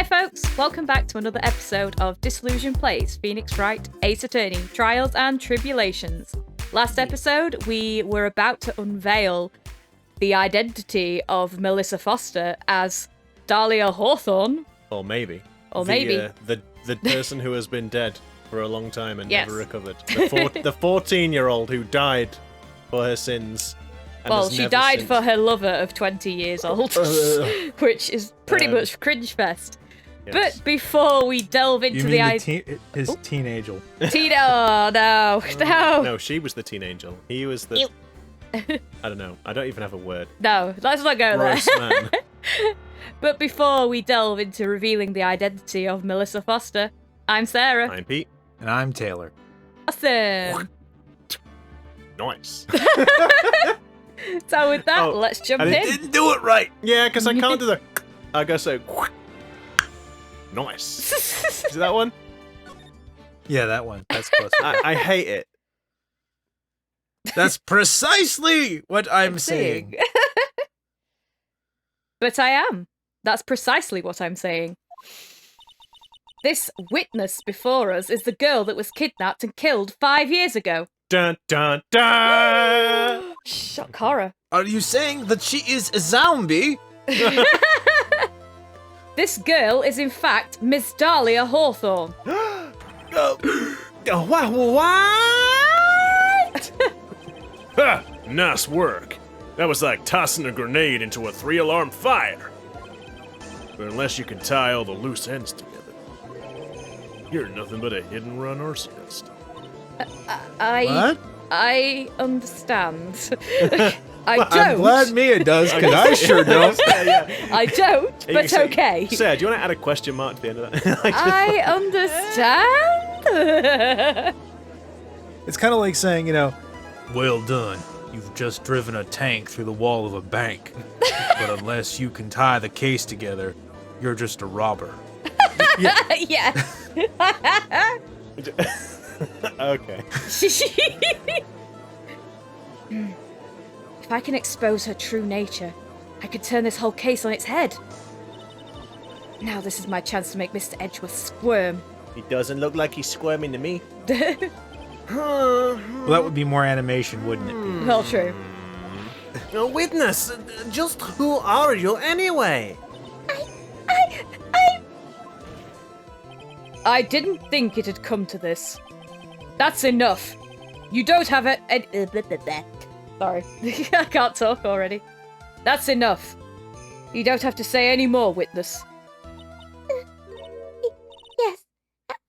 folks, welcome back to another episode of Disillusioned Plays Phoenix Wright, Ace Attorney, Trials and Tribulations. Last episode, we were about to unveil the identity of Melissa Foster as Dahlia Hawthorne. Or maybe. The person who has been dead for a long time and Yes. never recovered. The 14-year-old who died for her sins. And Well, has she never died since- for her lover of 20 years old, which is pretty much cringe fest. Yes. But before we delve into You mean his teen angel? Oh, no. No, she was the teen angel. He was the... I don't know. I don't even have a word. No, let's not go there. Gross man. But before we delve into revealing the identity of Melissa Foster, I'm Sarah. I'm Pete. And I'm Taylor. Awesome. Nice. So with that, Oh, let's jump I in. Didn't do it right. Yeah, because I can't do the... I gotta say... Nice. See that one? Yeah, that one. That's close. I hate it. That's precisely what I'm saying. But I am. That's precisely what I'm saying. This witness before us is the girl that was kidnapped and killed 5 years ago. Dun, dun, dun! Shock horror. Are you saying that she is a zombie? This girl is in fact Miss Dahlia Hawthorne. What? Ha! Nice work. That was like tossing a grenade into a 3-alarm fire. But unless you can tie all the loose ends together, you're nothing but a hit-and-run arsonist. I understand. I don't. I'm glad Mia does, because I sure don't. Yeah. I don't, but okay. Sarah, do you want to add a question mark to the end of that? I understand. It's kind of like saying, well done. You've just driven a tank through the wall of a bank. But unless you can tie the case together, you're just a robber. Yeah. Okay. If I can expose her true nature, I could turn this whole case on its head. Now this is my chance to make Mr. Edgeworth squirm. He doesn't look like he's squirming to me. Well, that would be more animation, wouldn't it be? Well, true. Witness, just who are you anyway? I didn't think it had come to this. That's enough. You don't have a... Sorry, I can't talk already. That's enough. You don't have to say any more, witness. Yes,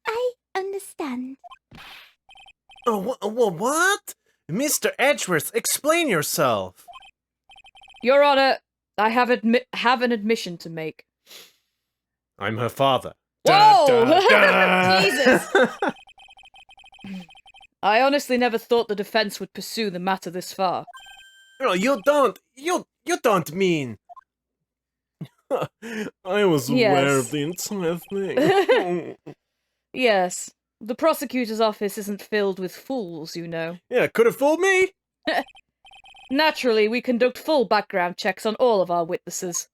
I understand. Oh, what? Mr. Edgeworth, explain yourself. Your Honor, I have an admission to make. I'm her father. Whoa! Jesus! I honestly never thought the defense would pursue the matter this far. No, you don't mean. I was aware of the entire thing. Yes, the prosecutor's office isn't filled with fools, you know. Yeah, could have fooled me. Naturally, we conduct full background checks on all of our witnesses.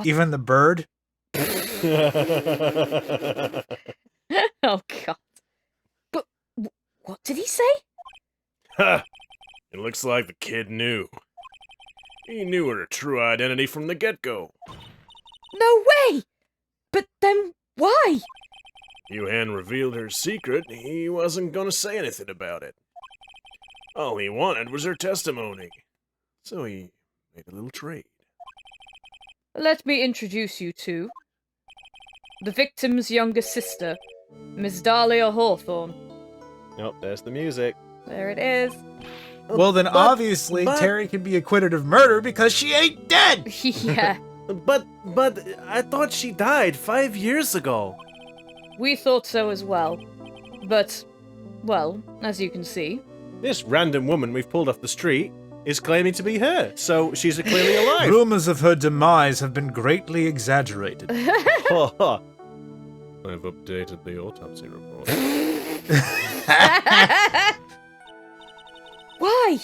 Even the bird? Oh, God. But what did he say? Ha! It looks like the kid knew. He knew her true identity from the get-go. No way! But then why? You hadn't revealed her secret, he wasn't gonna say anything about it. All he wanted was her testimony. So he made a little trade. Let me introduce you to the victim's younger sister, Miss Dahlia Hawthorne. Oh, there's the music. There it is. Well, then obviously but- Terry can be acquitted of murder because she ain't dead! Yeah, But I thought she died 5 years ago. we thought so as well. But, well, as you can see, This random woman we've pulled off the street is claiming to be her, so she's clearly alive. Rumors of her demise have been greatly exaggerated. Ha ha. I've updated the autopsy report. Why?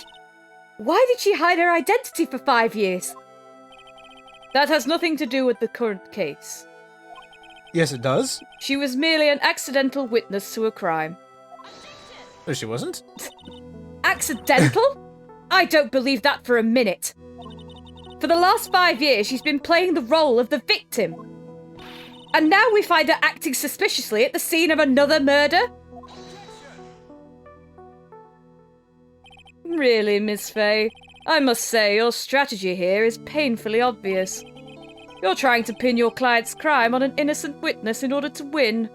Why did she hide her identity for 5 years? That has nothing to do with the current case. Yes, it does. She was merely an accidental witness to a crime. No, she wasn't. Accidental? I don't believe that for a minute. For the last 5 years, she's been playing the role of the victim. And now we find her acting suspiciously at the scene of another murder? Really, Miss Faye, I must say your strategy here is painfully obvious. You're trying to pin your client's crime on an innocent witness in order to win.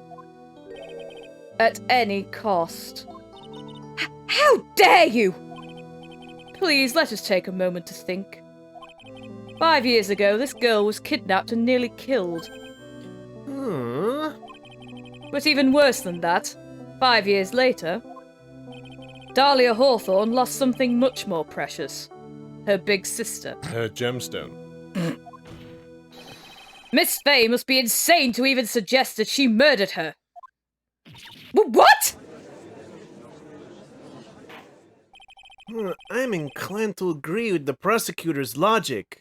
At any cost. How dare you! Please, let us take a moment to think. 5 years ago, this girl was kidnapped and nearly killed. But even worse than that, 5 years later, Dahlia Hawthorne lost something much more precious. Her big sister. Her gemstone. Miss Faye must be insane to even suggest that she murdered her. What? I'm inclined to agree with the prosecutor's logic.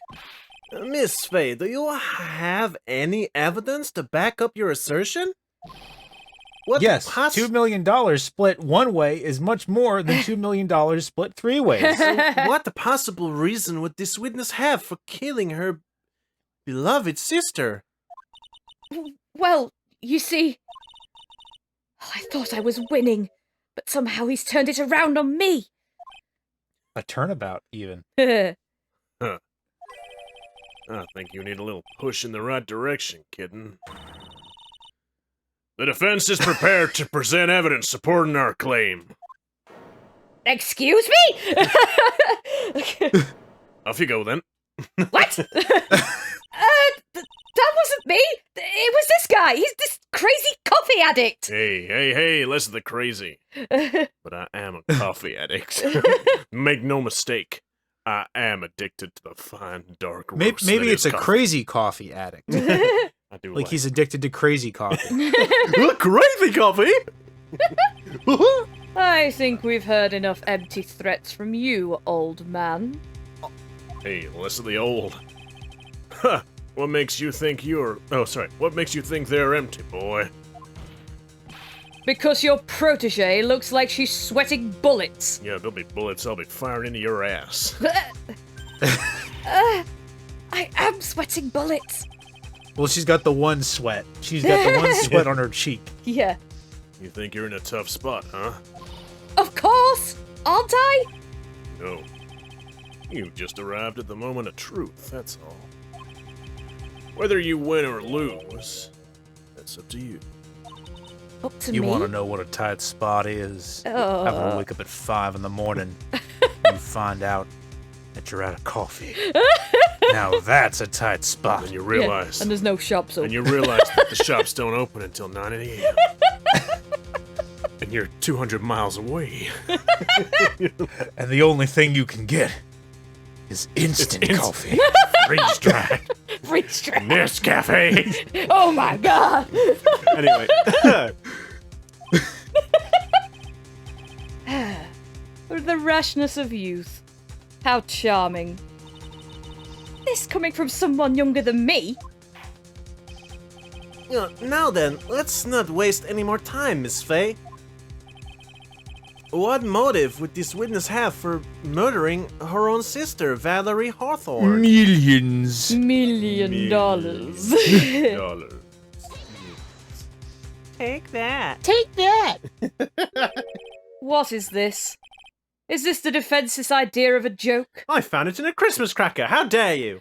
Miss Faye, do you have any evidence to back up your assertion? Yes, $2 million split one way is much more than $2 million split three ways. What possible reason would this witness have for killing her beloved sister? Well, you see, I thought I was winning, but somehow he's turned it around on me. A turnabout, even. Huh. I think you need a little push in the right direction, kitten. The defense is prepared to present evidence supporting our claim. Excuse me? Off you go, then. What? That wasn't me. It was this guy. He's this crazy coffee addict. Hey, listen to the crazy. But I am a coffee addict. Make no mistake, I am addicted to the fine, dark roast. Maybe that it's is a coffee. crazy coffee addict. I do Like he's addicted to crazy coffee. Crazy coffee? I think we've heard enough empty threats from you, old man. Hey, listen to the old. Huh. What makes you think you're... Oh, sorry. What makes you think they're empty, boy? Because your protege looks like she's sweating bullets. Yeah, there'll be bullets I'll be firing into your ass. I am sweating bullets. Well, she's got the one sweat. She's got the one sweat on her cheek. Yeah. You think you're in a tough spot, huh? Of course! Aren't I? No. You've just arrived at the moment of truth, that's all. Whether you win or lose, that's up to you. Up to You me? want to know what a tight spot is? Oh. Have her wake up at 5 in the morning. You find out that you're out of coffee. Now that's a tight spot. And you Yeah, realize... and there's no shops open. And you realize that the shops don't open until 9 a.m. And you're 200 miles away. And the only thing you can get is instant coffee. Freeze dry. Freeze dry. Nescafe. Oh my god! Anyway. The rashness of youth. How charming. This coming from someone younger than me? Now then, let's not waste any more time, Miss Faye. What motive would this witness have for murdering her own sister, Valerie Hawthorne? Millions. $1 million. $1. Take that. Take that. What is this? Is this the defense's idea of a joke? I found it in a Christmas cracker. How dare you?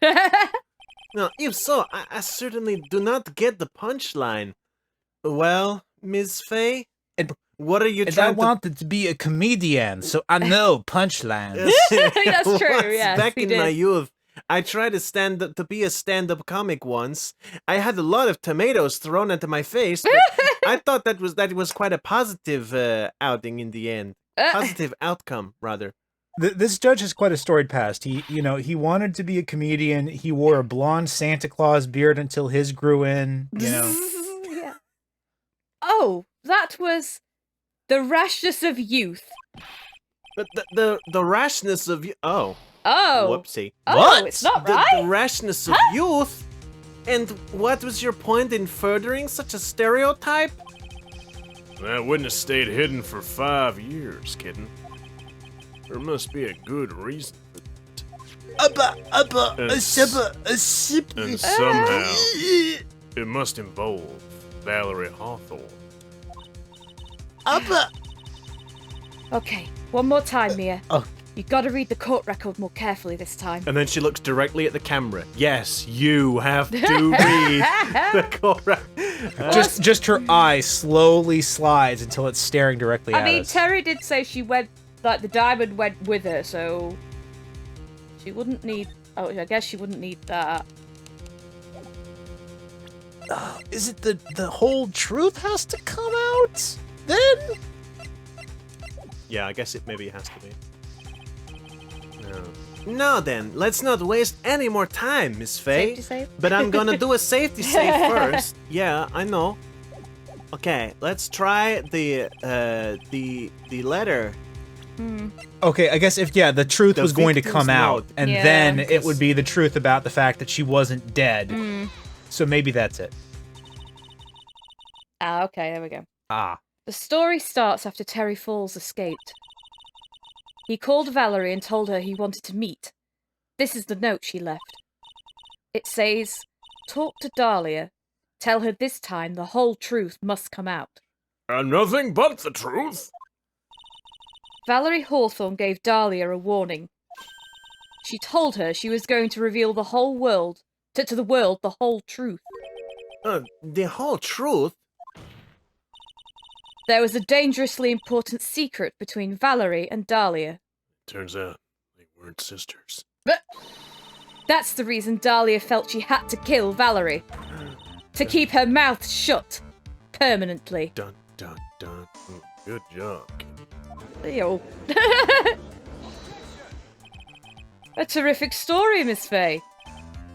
No, if so, I certainly do not get the punchline. Well, Miss Faye, what are you And I trying to... wanted to be a comedian, so I know punchlines. That's true, Once, yes, back he in did. my youth, I tried to be a stand-up comic once. I had a lot of tomatoes thrown into my face, but I thought that was quite a positive outing in the end. Positive outcome, rather. This judge has quite a storied past. He wanted to be a comedian. He wore a blonde Santa Claus beard until his grew in. Yeah. Oh, that was the rashness of youth. But the rashness of... Oh. Oh. Whoopsie. Oh, What? it's not The right. rashness of youth And what was your point in furthering such a stereotype? That witness stayed hidden for 5 years, kitten. There must be a good reason for And somehow, it must involve Valerie Hawthorne. Okay, one more time, Mia. Oh. You gotta read the court record more carefully this time. And then she looks directly at the camera. Yes, you have to read the court record. Just her eye slowly slides until it's staring directly at I mean, us. Terry did say she went, like, the diamond went with her, so she wouldn't need, oh, I guess she wouldn't need that. Is it the whole truth has to come out then? Yeah, I guess maybe it has to be. No then, let's not waste any more time, Miss Faye. Safety save? But I'm gonna do a safety save first. Yeah, I know. Okay, let's try the letter. Okay, I guess if the truth The was going to victim's come out, note. and Yeah. then it would be the truth about the fact that she wasn't dead. So maybe that's it. Ah, okay, there we go. Ah. The story starts after Terry Fawles escaped. He called Valerie and told her he wanted to meet. This is the note she left. It says, "Talk to Dahlia. Tell her this time the whole truth must come out." And nothing but the truth. Valerie Hawthorne gave Dahlia a warning. She told her she was going to reveal the whole world, to the world the whole truth. The whole truth? There was a dangerously important secret between Valerie and Dahlia. Turns out they weren't sisters. That's the reason Dahlia felt she had to kill Valerie. To keep her mouth shut. Permanently. Dun, dun, dun. Good job. Ew. A terrific story, Miss Faye.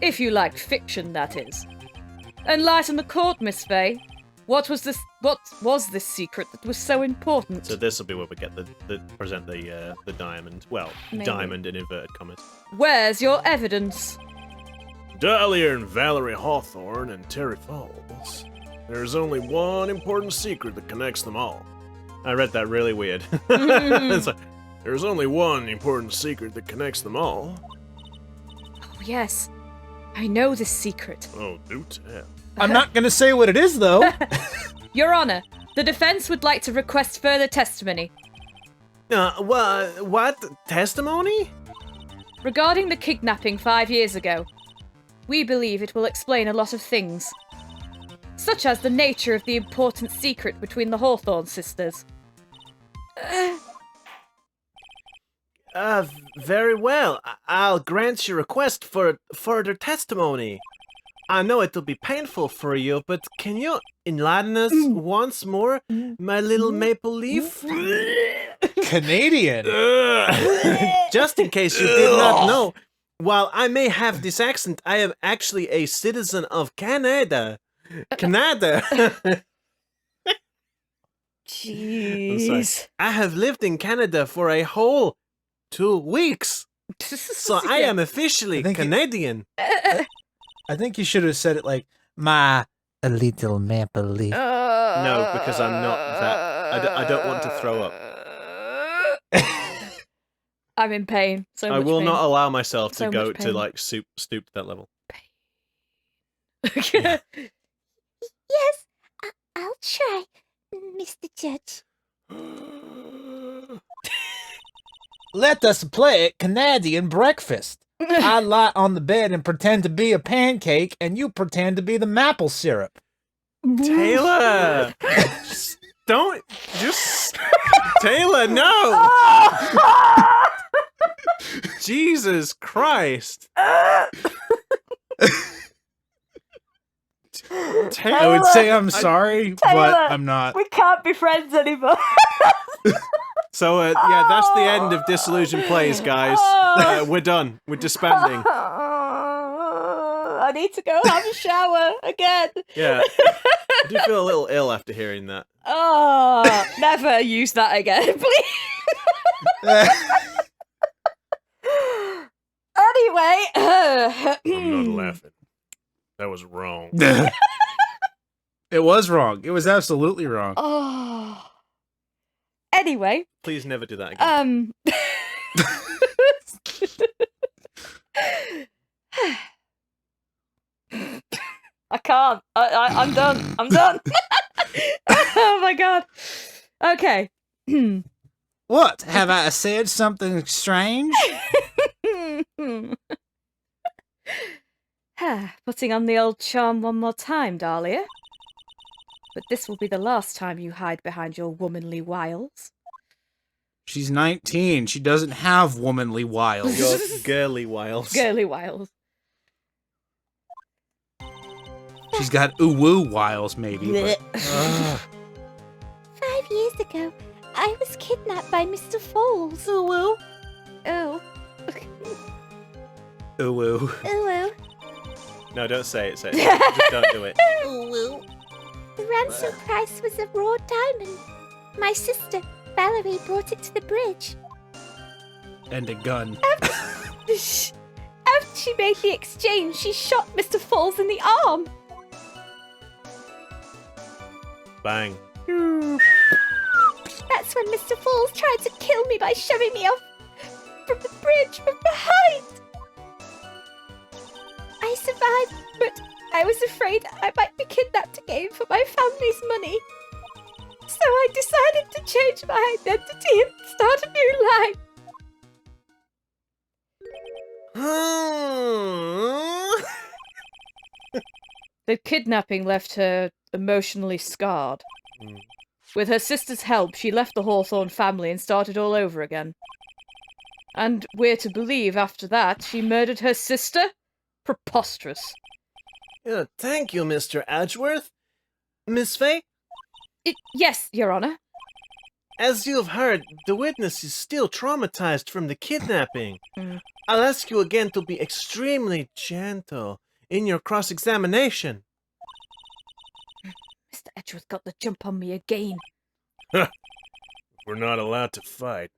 If you like fiction, that is. Enlighten the court, Miss Faye. What was this secret that was so important? So this will be where we get the present the diamond. Well, Maybe. diamond in inverted commas. Where's your evidence? Dahlia and Valerie Hawthorne and Terry Fawles. There's only one important secret that connects them all. I read that really weird. It's like, There's only one important secret that connects them all. Oh, yes. I know this secret. Oh, do tell. I'm not gonna say what it is, though. Your Honor, the defense would like to request further testimony. what? Testimony? Regarding the kidnapping 5 years ago, we believe it will explain a lot of things, such as the nature of the important secret between the Hawthorne sisters. Very well. I'll grant your request for further testimony. I know it'll be painful for you, but can you enlighten us once more, my little maple leaf? Canadian. Just in case you did not know, while I may have this accent, I am actually a citizen of Canada. Canada. Jeez. I have lived in Canada for a whole 2 weeks, so I am officially I think Canadian. I think you should have said it like, my a little maple leaf. No, because I'm not that. I don't want to throw up. I'm in pain. So I much will pain. not allow myself to So go much to pain. like stoop to that level. Yes, I'll try, Mr. Judge. Let us play Canadian breakfast. I lie on the bed and pretend to be a pancake, and you pretend to be the maple syrup. Taylor, Taylor, no! Jesus Christ! I would say I'm sorry, but I'm not. We can't be friends anymore. So, yeah, that's the end of Disillusioned Plays, guys. We're done. We're disbanding. I need to go have a shower again. Yeah. I do feel a little ill after hearing that. Oh, never use that again, please. Anyway, I'm not laughing. That was wrong. It was wrong. It was absolutely wrong. Oh. Anyway, Please never do that again. I can't. I'm done. I'm done. Oh my god. Okay. What? Have I said something strange? Putting on the old charm one more time, Dahlia. But this will be the last time you hide behind your womanly wiles. She's 19. She doesn't have womanly wiles. Your girly wiles. Girly wiles. She's got ooh-woo wiles, maybe. But... 5 years ago, I was kidnapped by Mr. Fawles. Oh. Ooh-woo. Ooh. No, don't say it. Say it. Just don't do it. Ooh. The ransom price was a raw diamond. My sister, Valerie, brought it to the bridge. And a gun. After she made the exchange, she shot Mr. Fawles in the arm. Bang. That's when Mr. Fawles tried to kill me by shoving me off from the bridge from behind. I survived, but I was afraid I might be kidnapped again for my family's money. So I decided to change my identity and start a new life. The kidnapping left her emotionally scarred. With her sister's help, she left the Hawthorne family and started all over again. And we're to believe after that she murdered her sister? Preposterous. Yeah, thank you, Mr. Edgeworth. Miss Faye, Yes, Your Honor. as you have heard, the witness is still traumatized from the kidnapping. Mm. I'll ask you again to be extremely gentle in your cross-examination. Mr. Edgeworth got the jump on me again. We're not allowed to fight.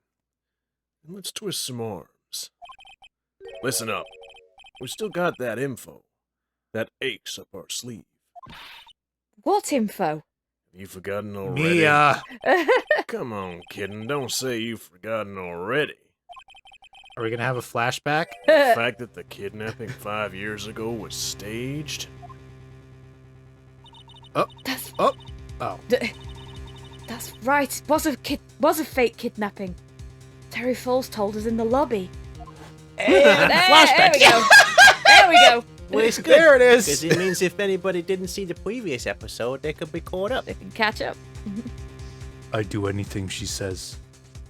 Let's twist some arms. Listen up. We still got that info. That ace up our sleeve. What info? Have you forgotten already? Mia. Come on, kitten. Don't say you've forgotten already. Are we gonna have a flashback? The fact that the kidnapping 5 years ago was staged? That's Oh. that's right. Was a fake kidnapping. Terry Fawles told us in the lobby. Flashback. There we go. There we go. Well, it's good. There it is. Because it means if anybody didn't see the previous episode, they could be caught up. They can catch up. I do anything she says.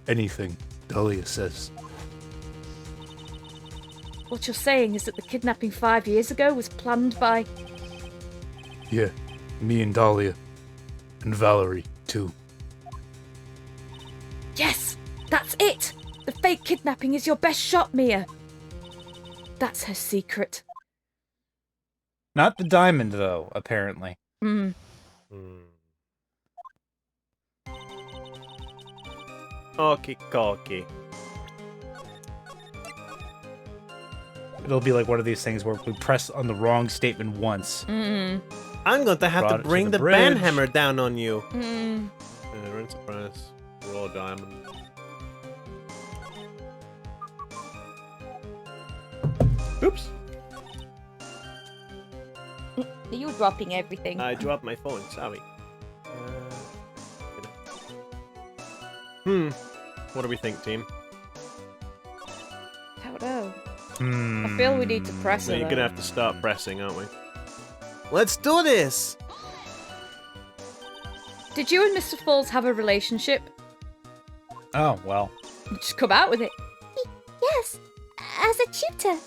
Anything Dahlia says. What you're saying is that the kidnapping 5 years ago was planned by... Yeah, me and Dahlia. And Valerie, too. Yes! That's it! The fake kidnapping is your best shot, Mia. That's her secret. Not the diamond, though, apparently. Mm. Okie. It'll be like one of these things where we press on the wrong statement once. Mm. I'm going to have Brought to it to bring the the bridge. banhammer down on you. Mm. Rinse press. Raw diamond. Oops. You're dropping everything. I dropped my phone, sorry. What do we think, team? I don't know. I feel we need to press So it. you're though. gonna have to start pressing, aren't we? Let's do this! Did you and Mr. Fawles have a relationship? Oh, well. Just come out with it. Yes, as a tutor.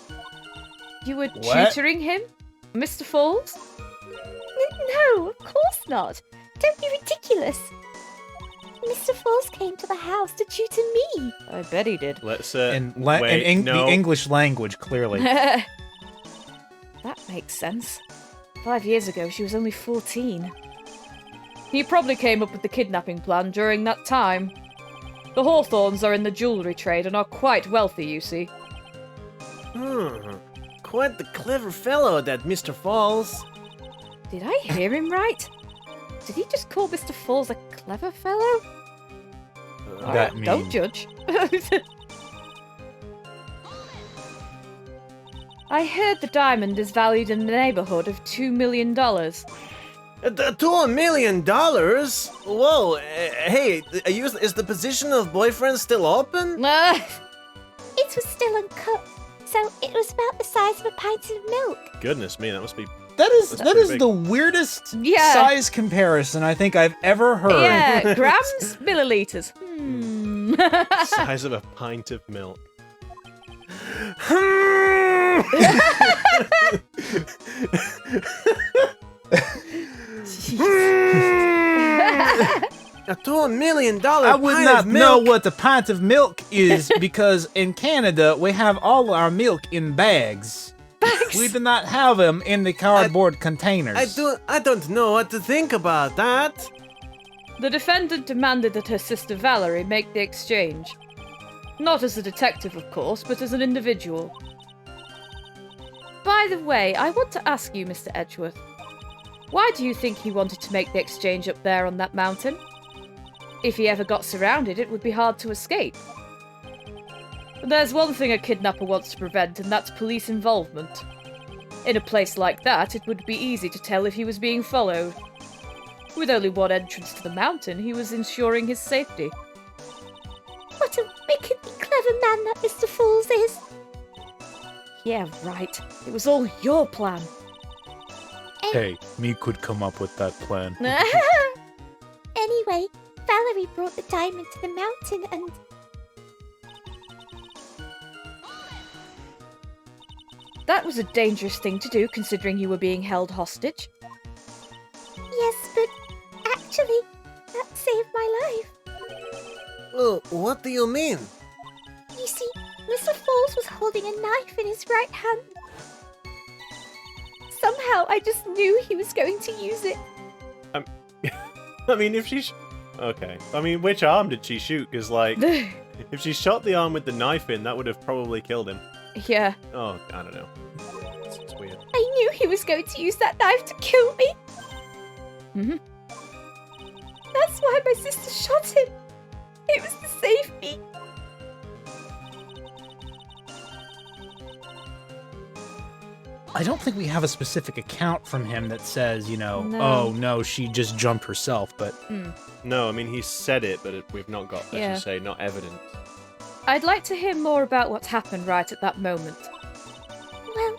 You were What? tutoring him? Mr. Fawles? No, of course not. Don't be ridiculous. Mr. Fawles came to the house to tutor me. I bet he did. Let's, In wait, no. the English language, clearly. That makes sense. 5 years ago, she was only 14. He probably came up with the kidnapping plan during that time. The Hawthorns are in the jewellery trade and are quite wealthy, you see. quite the clever fellow, that Mr. Fawles. Did I hear him right? Did he just call Mr. Fawles a clever fellow? That Don't mean- judge. I heard the diamond is valued in the neighborhood of $2 million. $2 million? Whoa, hey, is the position of boyfriend still open? It was still uncut, so it was about the size of a pint of milk. Goodness me, that must be. That is pretty big. the weirdest Yeah. size comparison I think I've ever heard. Yeah, grams, milliliters. Size of a pint of milk. A $2 million I would pint not of know milk? what the pint of milk is because in Canada we have all our milk in bags. We do not have them in the cardboard containers. I don't know what to think about that. The defendant demanded that her sister Valerie make the exchange. Not as a detective, of course, but as an individual. By the way, I want to ask you, Mr. Edgeworth, why do you think he wanted to make the exchange up there on that mountain? If he ever got surrounded, it would be hard to escape. But there's one thing a kidnapper wants to prevent, and that's police involvement. In a place like that, it would be easy to tell if he was being followed. With only one entrance to the mountain, he was ensuring his safety. What a wickedly clever man that Mr. Fawles is. Yeah, right. It was all your plan. Hey, me could come up with that plan. Anyway, Valerie brought the diamond to the mountain and... That was a dangerous thing to do, considering you were being held hostage. Yes, but actually, that saved my life. Oh, what do you mean? You see, Mr. Fawles was holding a knife in his right hand. Somehow, I just knew he was going to use it. I mean, if she. Okay. I mean, which arm did she shoot? Because, like, if she shot the arm with the knife in, that would have probably killed him. Yeah. Oh, I don't know. It's weird. I knew he was going to use that knife to kill me. Mhm. That's why my sister shot him. It was to save me. I don't think we have a specific account from him that says, No. oh no, she just jumped herself, but No, I mean, he said it, but we've not got, as Yeah. you say, not evidence. I'd like to hear more about what happened right at that moment. Well,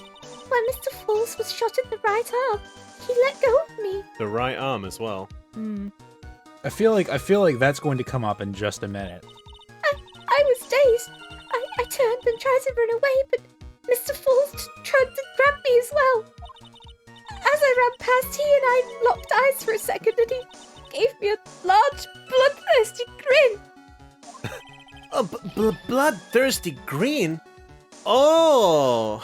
when Mr. Fawles was shot in the right arm, he let go of me. The right arm as well. I feel like that's going to come up in just a minute. I was dazed. I turned and tried to run away, but Mr. Fawles tried to grab me as well. As I ran past, he and I locked eyes for a second, and he gave me a large, bloodthirsty grin. A bloodthirsty green? Oh!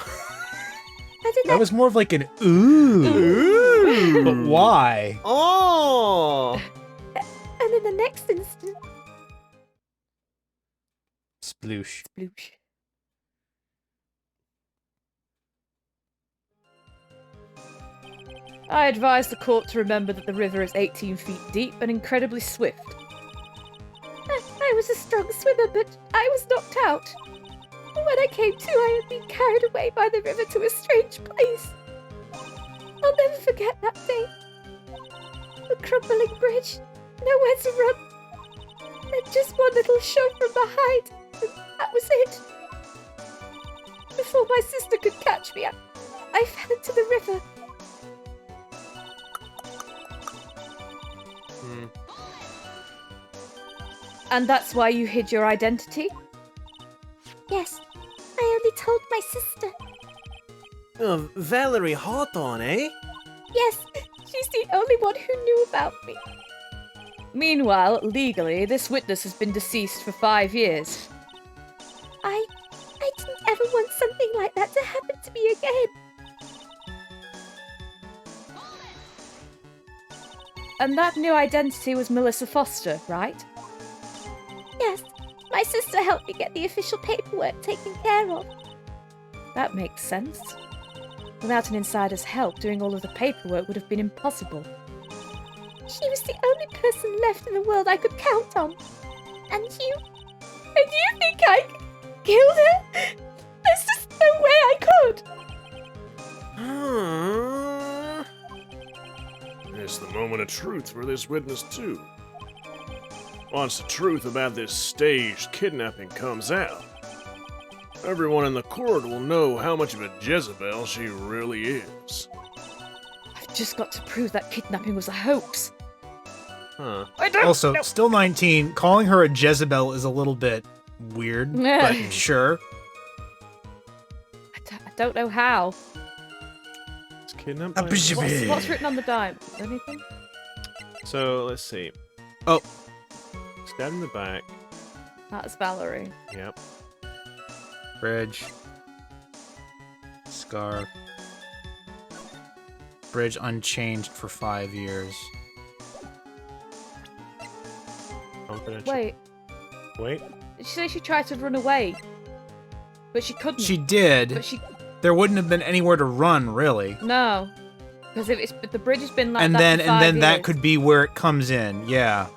I did That was more of like an ooh. But why? Oh! and in the next instant, Sploosh. Sploosh. I advise the court to remember that the river is 18 feet deep and incredibly swift. I was a strong swimmer, but I was knocked out. When I came to, I had been carried away by the river to a strange place. I'll never forget that day. A crumbling bridge, nowhere to run, and just one little shove from behind, and that was it. Before my sister could catch me, I fell into the river. And that's why you hid your identity? Yes, I only told my sister. Valerie Hawthorne, eh? Yes, she's the only one who knew about me. Meanwhile, legally, this witness has been deceased for 5 years. I didn't ever want something like that to happen to me again. And that new identity was Melissa Foster, right? Yes, my sister helped me get the official paperwork taken care of. That makes sense. Without an insider's help, doing all of the paperwork would have been impossible. She was the only person left in the world I could count on. And you think I killed her? There's just no way I could. It's the moment of truth for this witness, too. Once the truth about this staged kidnapping comes out, everyone in the court will know how much of a Jezebel she really is. I've just got to prove that kidnapping was a hoax. Huh. Also, still 19. Calling her a Jezebel is a little bit weird, but sure. I don't know how. It's kidnapped A by- bishop. What's written on the dime? Anything? So, let's see. Oh. Stab in the back. That's Valerie. Yep. Bridge. Scar. Bridge unchanged for 5 years. Confidential. Wait, Wait. did she say she tried to run away? But she couldn't. She did. But she... There wouldn't have been anywhere to run, really. No. Because if the bridge has been like And that then for 5 that years. could be where it comes in. Yeah.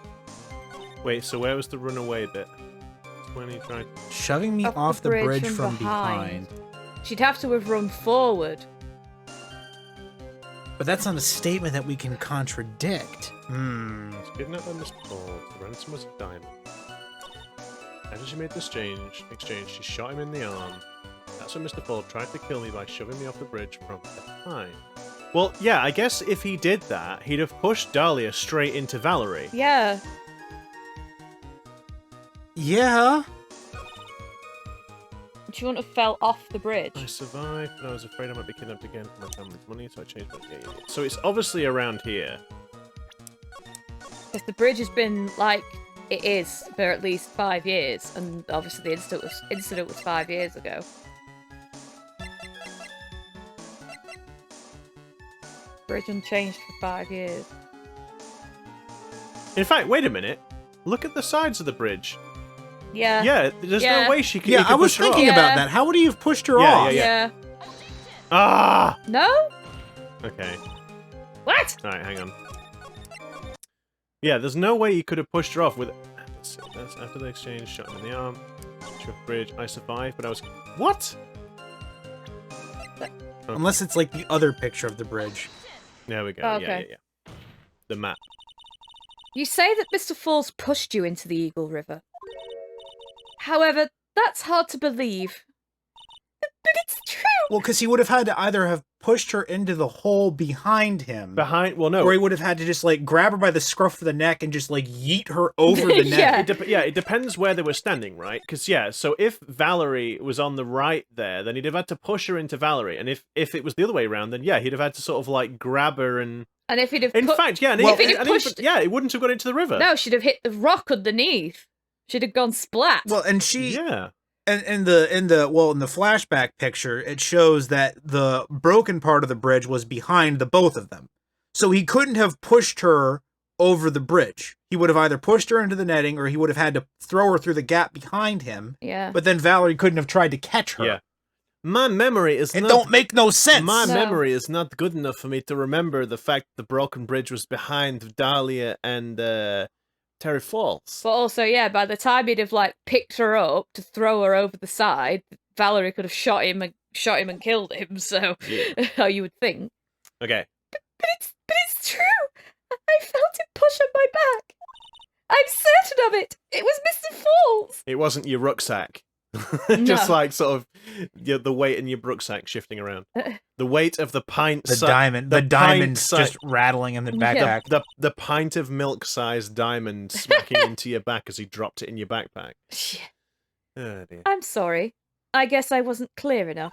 Wait, so where was the runaway bit? When he tried. Shoving me Up the off the bridge bridge from from behind. She'd have to have run forward. But that's not a statement that we can contradict. Was kidnapped by Miss Paul. The ransom was a diamond. After she made the exchange, she shot him in the arm. That's when Mr. Fawles tried to kill me by shoving me off the bridge from behind. Well, yeah, I guess if he did that, he'd have pushed Dahlia straight into Valerie. Yeah. Yeah. She wouldn't have fell off the bridge. I survived, but I was afraid I might be kidnapped again for my family's money, so I changed my... Yeah. So it's obviously around here. Because the bridge has been like it is for at least 5 years, and obviously the incident was 5 years ago. Bridge unchanged for 5 years. In fact, wait a minute. Look at the sides of the bridge. Yeah. Yeah, there's Yeah. no way she could. Yeah, he could I was push her thinking off. about Yeah. that. How would he have pushed her Yeah, off? yeah. Ah. No? Okay. What? All right, hang on. Yeah, there's no way he could have pushed her off with. Let's see, that's after the exchange, shot him in the arm. Trip bridge. I survived, but I was. What? Unless it's like the other picture of the bridge. There we go. Oh, Yeah, okay. yeah. The map. You say that Mr. Fawles pushed you into the Eagle River. However, that's hard to believe. But it's true. Well, because he would have had to either have pushed her into the hole behind him, Behind. Well, no. or he would have had to just like grab her by the scruff of the neck and just like yeet her over the neck. Yeah. It depends where they were standing, right? Because so if Valerie was on the right there, then he'd have had to push her into Valerie, and if it was the other way around, then yeah, he'd have had to sort of like grab her and. And if he'd have In fact, yeah, and if he'd have pushed... it wouldn't have gone into the river. No, she'd have hit the rock underneath. She'd have gone splat. Well, and she Yeah. and in the flashback picture, it shows that the broken part of the bridge was behind the both of them. So he couldn't have pushed her over the bridge. He would have either pushed her into the netting or he would have had to throw her through the gap behind him. Yeah. But then Valerie couldn't have tried to catch her. Yeah. My memory is It not. don't make no sense. My No. memory is not good enough for me to remember the fact the broken bridge was behind Dahlia and Terry Fawles. But also, yeah, by the time he'd have like picked her up to throw her over the side, Valerie could have shot him and killed him. So, how you would think. Okay. But it's true. I felt it push on my back. I'm certain of it. It was Mr. Fawles. It wasn't your rucksack. Just like sort of the weight in your rucksack shifting around. The weight of the pint. The diamond's just rattling in the backpack. The pint of milk-sized diamond smacking into your back as he dropped it in your backpack. Oh dear. I'm sorry. I guess I wasn't clear enough.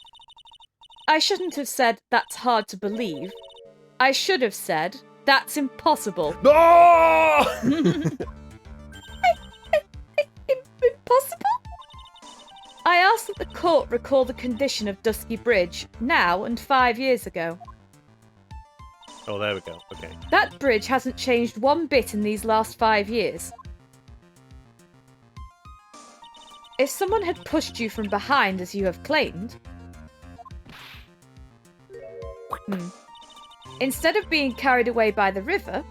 I shouldn't have said that's hard to believe. I should have said that's impossible. No! Impossible? I asked that the court recall the condition of Dusky Bridge now and 5 years ago. Oh, there we go. Okay. That bridge hasn't changed one bit in these last 5 years. If someone had pushed you from behind as you have claimed, Instead of being carried away by the river,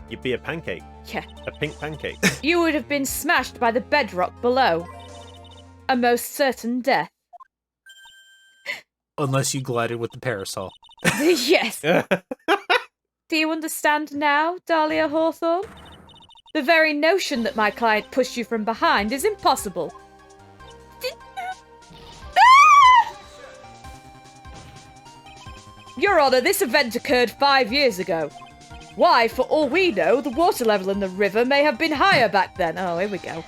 You'd be a pancake. yeah, A pink pancake. you would have been smashed by the bedrock below. A most certain death. Unless you glided with the parasol. Yes. Do you understand now, Dahlia Hawthorne? The very notion that my client pushed you from behind is impossible. Your Honour, this event occurred 5 years ago. Why, for all we know, the water level in the river may have been higher back then. Oh, here we go.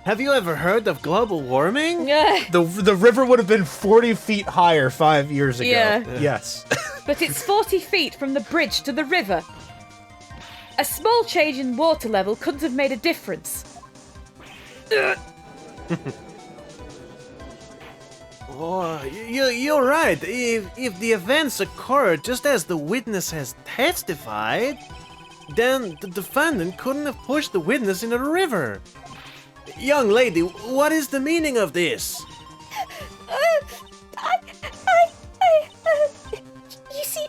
Have you ever heard of global warming? The river would have been 40 feet higher 5 years ago. Yeah. Yes. But it's 40 feet from the bridge to the river. A small change in water level couldn't have made a difference. Oh, you're right. If the events occurred just as the witness has testified, then the defendant couldn't have pushed the witness into the river. Young lady, what is the meaning of this? You see,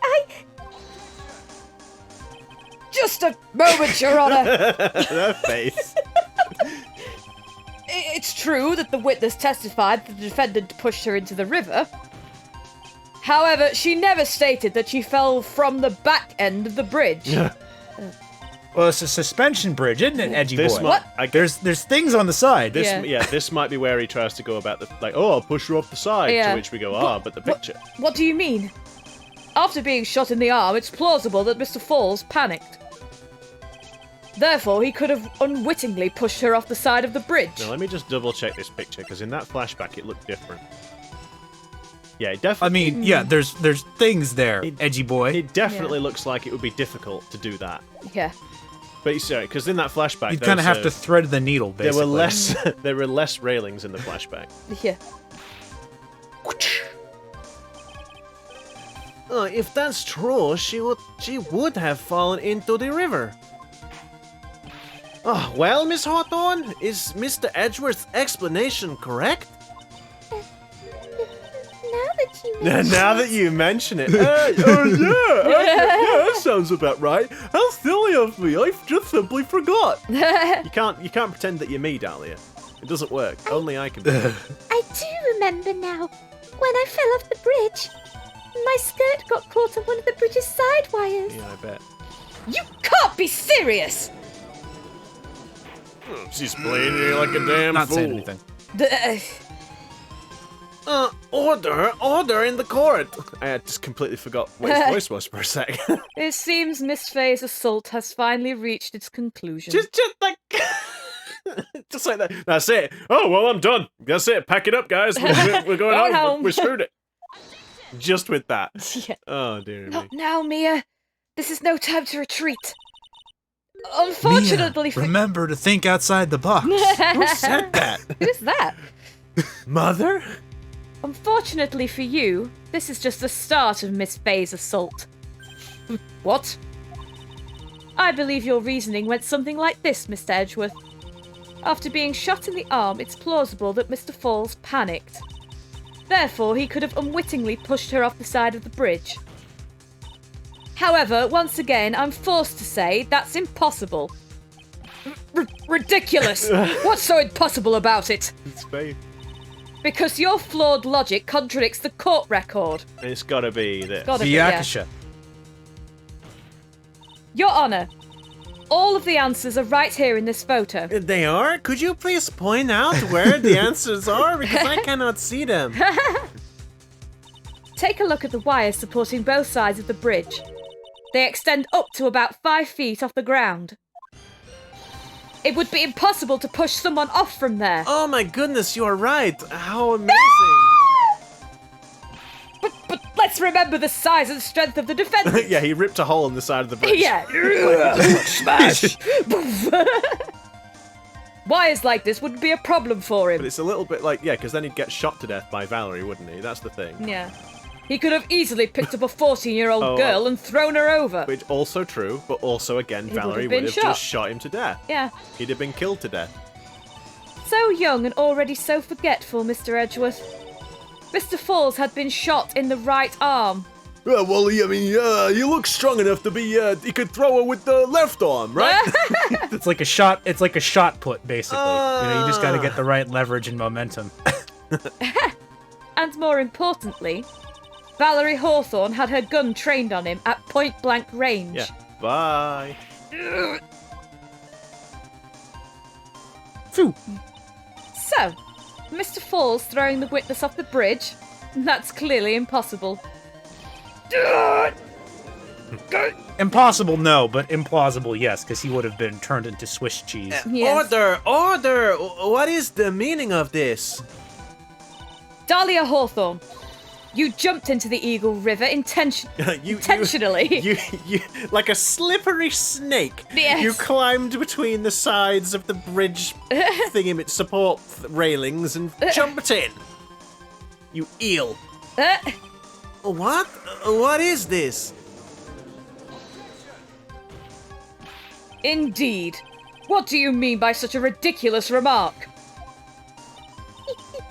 Just a moment, Your Honour. That face. It's true that the witness testified that the defendant pushed her into the river. However, she never stated that she fell from the back end of the bridge. Well, it's a suspension bridge, isn't it, Edgy This boy? might, I guess There's things on the side. this might be where he tries to go about the I'll push her off the side. Yeah. To which we go, but the picture. What do you mean? After being shot in the arm, it's plausible that Mr. Fawles panicked. Therefore, he could have unwittingly pushed her off the side of the bridge. Now let me just double check this picture because in that flashback it looked different. Yeah, it definitely. I mean, yeah, there's things there, It- Edgy boy. It definitely looks like it would be difficult to do that. Yeah. But sorry, because in that flashback, You'd kind of have to thread the needle, There basically. were less railings in the flashback. Yeah. If that's true, she would have fallen into the river. Oh, well, Miss Hawthorne, is Mr. Edgeworth's explanation correct? Now that you mention it. Yeah, that sounds about right. How silly of me, I just simply forgot. You can't pretend that you're me, Dahlia. It doesn't work. Only I can. I do remember now. When I fell off the bridge, my skirt got caught on one of the bridge's side wires. Yeah, I bet. You can't be serious! She's playing me like a damn Not fool. saying anything. Order in the court. I just completely forgot what his voice was for a sec. It seems Miss Faye's assault has finally reached its conclusion. just like, just like that. That's it. Oh well, I'm done. That's it. Pack it up, guys. We're going Going home. home. We screwed it. Just with that. Yeah. Oh dear me. Not now, Mia. This is no time to retreat. Unfortunately Mia, for remember to think outside the box. Who said that? Who's that? Mother? Unfortunately for you, this is just the start of Miss Faye's assault. What? I believe your reasoning went something like this, Mr. Edgeworth. After being shot in the arm, it's plausible that Mr. Fawles panicked. Therefore, he could have unwittingly pushed her off the side of the bridge. However, once again, I'm forced to say that's impossible. Ridiculous! What's so impossible about it? It's Faye. Because your flawed logic contradicts the court record. It's gotta be this. Gotta be, yeah. Viyakasha. Your Honour, all of the answers are right here in this photo. They are? Could you please point out where the answers are? Because I cannot see them. Take a look at the wires supporting both sides of the bridge. They extend up to about 5 feet off the ground. It would be impossible to push someone off from there. Oh my goodness, you are right. How amazing. But let's remember the size and strength of the defendant. Yeah, he ripped a hole in the side of the bridge. Yeah. Smash! Wires like this wouldn't be a problem for But him. it's a little bit like, yeah, because then he'd get shot to death by Valerie, wouldn't he? That's the thing. Yeah. He could have easily picked up a 14-year-old Oh, girl and thrown her over. Which also true, but also again, He would Valerie have would been have shot. just shot him to death. Yeah. He'd have been killed to death. So young and already so forgetful, Mr. Edgeworth. Mr. Fawles had been shot in the right arm. Yeah, well, I mean, you look strong enough to be, he could throw her with the left arm, right? It's like a shot put, basically. You just gotta get the right leverage and momentum. And more importantly, Valerie Hawthorne had her gun trained on him at point-blank range. Yeah. Bye. Phew. So, Mr. Fawles throwing the witness off the bridge? That's clearly impossible. Impossible, no, but implausible, yes, because he would have been turned into Swiss cheese. Yes. Order! What is the meaning of this? Dahlia Hawthorne, you jumped into the Eagle River intentionally. You, like a slippery snake. Yes. You climbed between the sides of the bridge support railings and jumped in. You eel. What? What is this? Indeed. What do you mean by such a ridiculous remark?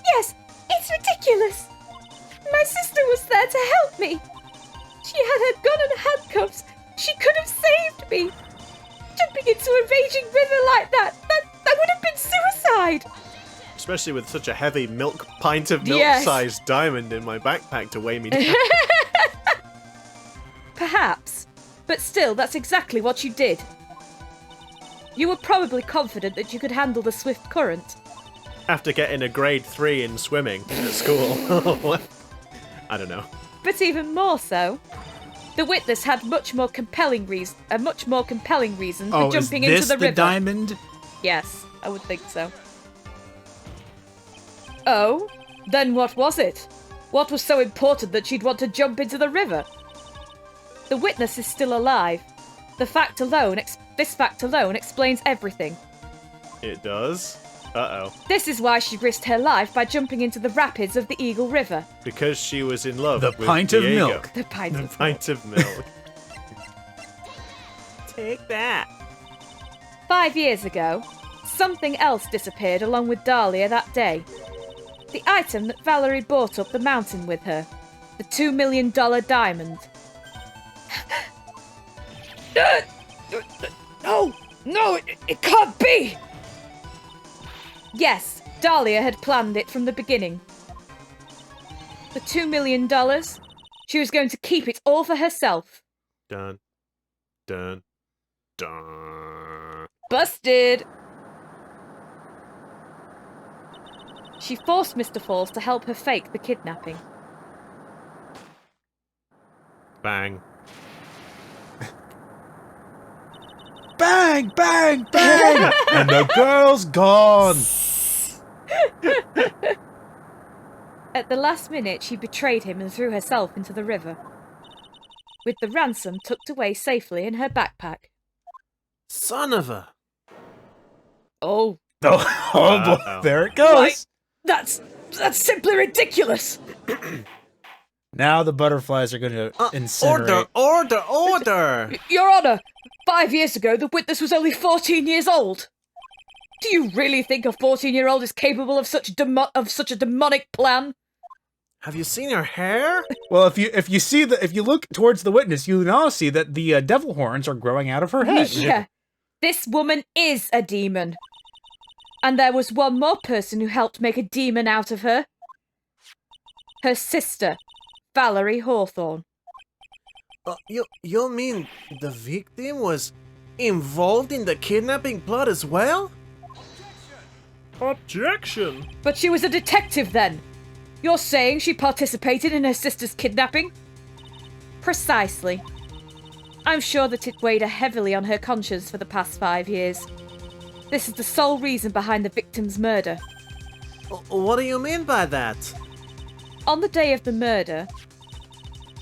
Yes, it's ridiculous. My sister was there to help me. She had her gun and handcuffs. She could have saved me. Jumping into a raging river like that would have been suicide. Especially with such a heavy pint of milk-sized diamond in my backpack to weigh me down. Perhaps. But still, that's exactly what you did. You were probably confident that you could handle the swift current. After getting a grade 3 in swimming at school. I don't know. But even more so, the witness had a much more compelling reason for jumping into the river. The diamond? Yes, I would think so. Oh? Then what was it? What was so important that she'd want to jump into the river? The witness is still alive. This fact alone explains everything. It does? Uh-oh. This is why she risked her life by jumping into the rapids of the Eagle River. Because she was in love with pint of Diego. milk. The pint of milk. Take that. 5 years ago, something else disappeared along with Dahlia that day. The item that Valerie brought up the mountain with her. The $2 million diamond. No, it can't be! Yes, Dahlia had planned it from the beginning. The $2 million, she was going to keep it all for herself. Dun, dun, dun. Busted! She forced Mr. Fawles to help her fake the kidnapping. Bang. Bang, bang, bang! And the girl's gone! At the last minute, she betrayed him and threw herself into the river. With the ransom tucked away safely in her backpack. Son of a... Oh. Oh boy, there it goes! Why, that's simply ridiculous! Now the butterflies are gonna incinerate. Order! Your Honor, 5 years ago, the witness was only 14 years old. Do you really think a 14-year-old is capable of such a demonic plan? Have you seen her hair? Well, if you look towards the witness, you now see that the devil horns are growing out of her head. Yeah, this woman is a demon. And there was one more person who helped make a demon out of her. Her sister, Valerie Hawthorne. You mean the victim was involved in the kidnapping plot as well? Objection! But she was a detective then. You're saying she participated in her sister's kidnapping? Precisely. I'm sure that it weighed heavily on her conscience for the past 5 years. This is the sole reason behind the victim's murder. What do you mean by that? On the day of the murder,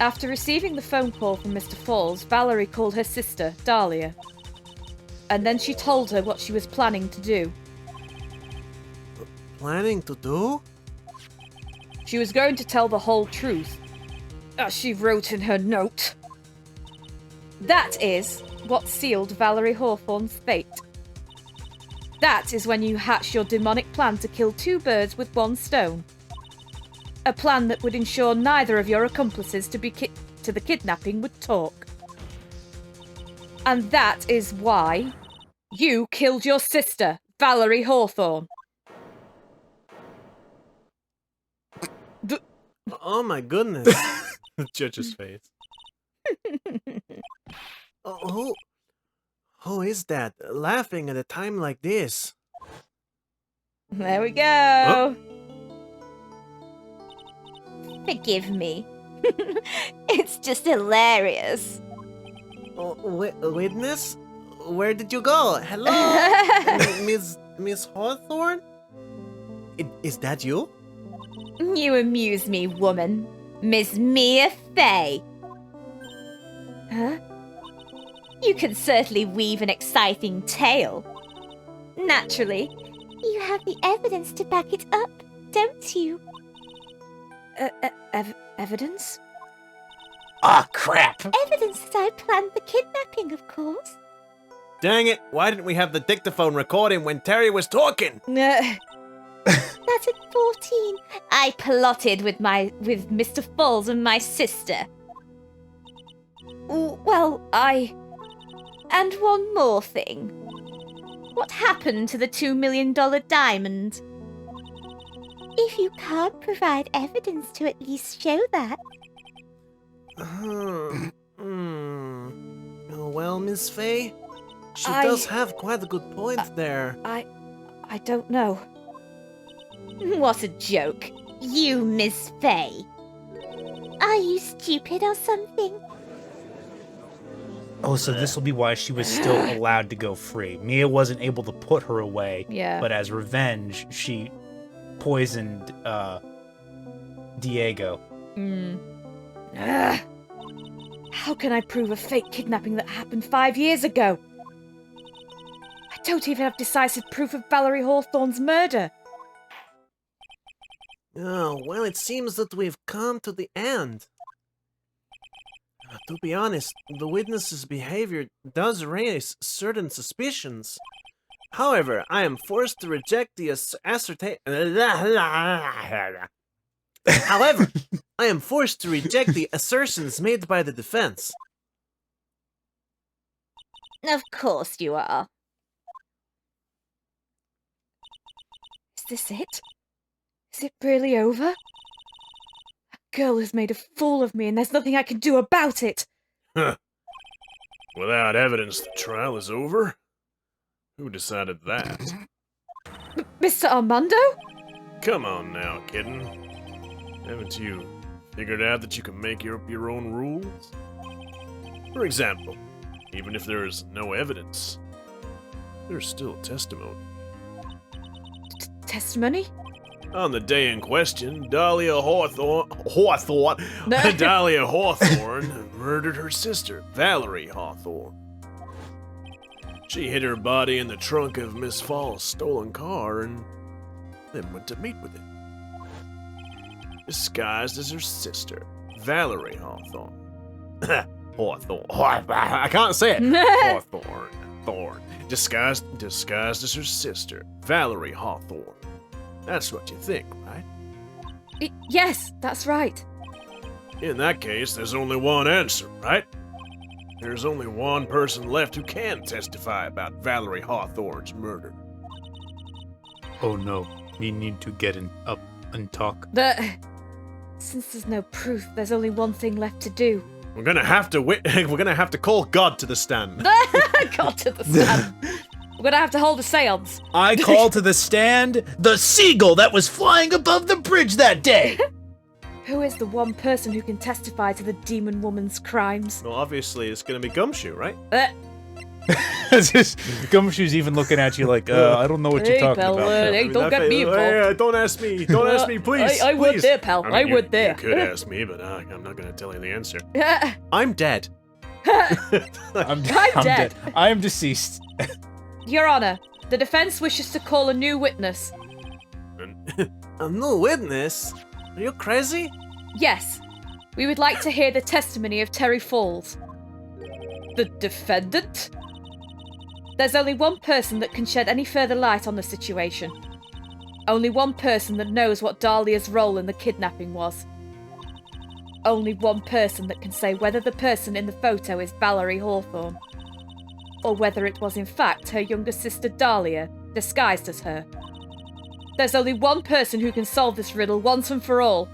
after receiving the phone call from Mr. Fawles, Valerie called her sister, Dahlia. And then she told her what she was planning to do. Planning to do? She was going to tell the whole truth, as she wrote in her note. That is what sealed Valerie Hawthorne's fate. That is when you hatch your demonic plan to kill 2 birds with 1 stone. a plan that would ensure neither of your accomplices to the kidnapping would talk. And that is why you killed your sister, Valerie Hawthorne. Oh my goodness. The judge's face. Oh, who is that laughing at a time like this? There we go. Forgive me. It's just hilarious. Oh, witness? Where did you go? Hello? Miss Hawthorne? Is that you? You amuse me, woman. Miss Mia Fey. Huh? You can certainly weave an exciting tale. Naturally, you have the evidence to back it up, don't you? Evidence? Ah, crap! Evidence that I planned the kidnapping, of course. Dang it, why didn't we have the dictaphone recording when Terry was talking? That's at 14. I plotted with Mr. Fawles and my sister. Well, And one more thing. What happened to the $2 million diamond? If you can't provide evidence to at least show that. Well, Miss Fey, she does have quite a good point there. I don't know. What a joke. You, Miss Fey. Are you stupid or something? Oh, so this will be why she was still allowed to go free. Mia wasn't able to put her away. Yeah. But as revenge, she poisoned Diego. How can I prove a fake kidnapping that happened 5 years ago? I don't even have decisive proof of Valerie Hawthorne's murder. Oh, well, it seems that we've come to the end. To be honest, the witness's behavior does raise certain suspicions. However, I am forced to reject the However, I am forced to reject the assertions made by the defense. Of course you are. Is this it? Is it really over? That girl has made a fool of me and there's nothing I can do about it. Huh. Without evidence, the trial is over? Who decided that? Mr. Armando? Come on now, kitten. Haven't you figured out that you can make your own rules? For example, even if there is no evidence, there's still testimony. Testimony? On the day in question, Dahlia Hawthorne murdered her sister, Valerie Hawthorne. She hid her body in the trunk of Miss Fawles' stolen car and then went to meet with it. Disguised as her sister, Valerie Hawthorne. I can't say it. Hawthorne. Disguised as her sister, Valerie Hawthorne. That's what you think, right? Yes, that's right. In that case, there's only one answer, right? There's only one person left who can testify about Valerie Hawthorne's murder. Oh no, we need to get up and talk. Since there's no proof, there's only one thing left to do. We're gonna have to call God to the stand. God to the stand. We're gonna have to hold a seance. I call to the stand the seagull that was flying above the bridge that day. Who is the one person who can testify to the demon woman's crimes? Well, obviously, it's gonna be Gumshoe, right? Gumshoe's even looking at you like, I don't know what you're talking about. Hey, don't get me involved. Don't ask me. Don't ask me, please. I would please. there, pal. I mean, I would there. You could ask me, but I'm not going to tell you the answer. I'm dead. I'm dead. I am deceased. Your Honor, the defense wishes to call a new witness. A new witness? Are you crazy? Yes. We would like to hear the testimony of Terry Fawles. The defendant? There's only one person that can shed any further light on the situation. Only one person that knows what Dahlia's role in the kidnapping was. Only one person that can say whether the person in the photo is Valerie Hawthorne, or whether it was in fact her younger sister Dahlia, disguised as her. There's only one person who can solve this riddle once and for all.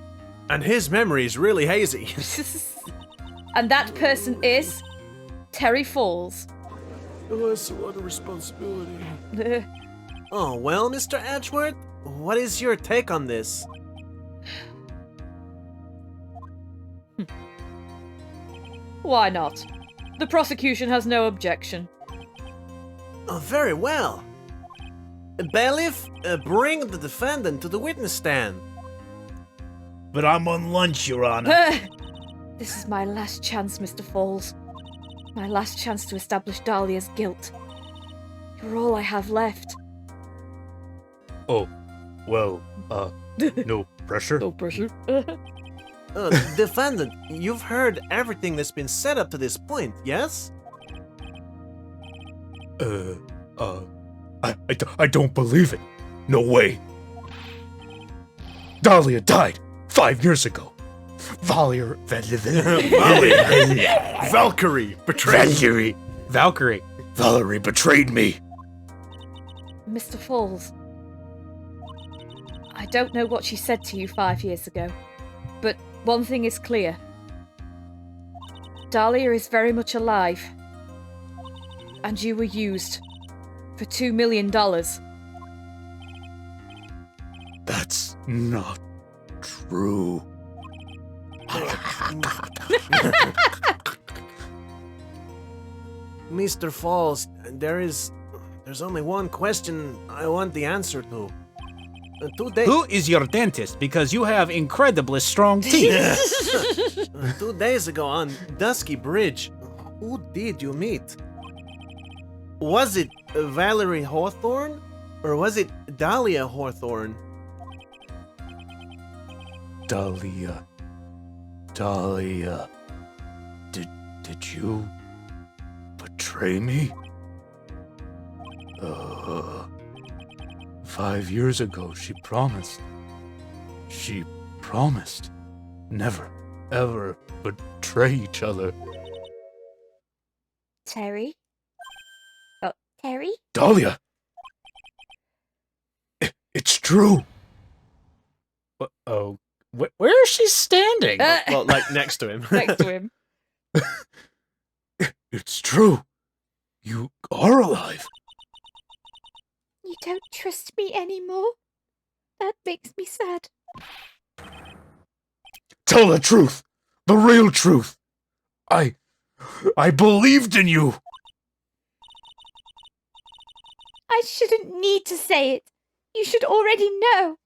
And his memory is really hazy. And that person is Terry Fawles. Oh, that's a lot of responsibility. Oh, well, Mr. Edgeworth, what is your take on this? Why not? The prosecution has no objection. Oh, very well. Bailiff, bring the defendant to the witness stand. But I'm on lunch, Your Honor. This is my last chance, Mr. Fawles. My last chance to establish Dahlia's guilt. You're all I have left. Oh, well, no pressure. No pressure. Defendant, you've heard everything that's been said up to this point, yes? I don't believe it. No way. Dahlia died 5 years ago. Valkyrie betrayed Valkyrie. Valerie betrayed me. Mr. Fawles, I don't know what she said to you 5 years ago, but one thing is clear. Dahlia is very much alive, and you were used for $2 million. That's not true. Mr. Fawles, there's only one question I want the answer to. 2 days. Who is your dentist? Because you have incredibly strong teeth. 2 days ago on Dusky Bridge, who did you meet? Was it Valerie Hawthorne, or was it Dahlia Hawthorne? Dahlia. Did you betray me? 5 years ago, she promised. She promised never, ever betray each other. Terry? Oh, Terry? Dahlia! It's true! Oh, where is she standing? Well, like next to him. Next to him. It's true. You are alive. You don't trust me anymore? That makes me sad. Tell the truth. The real truth. I believed in you. I shouldn't need to say it. You should already know.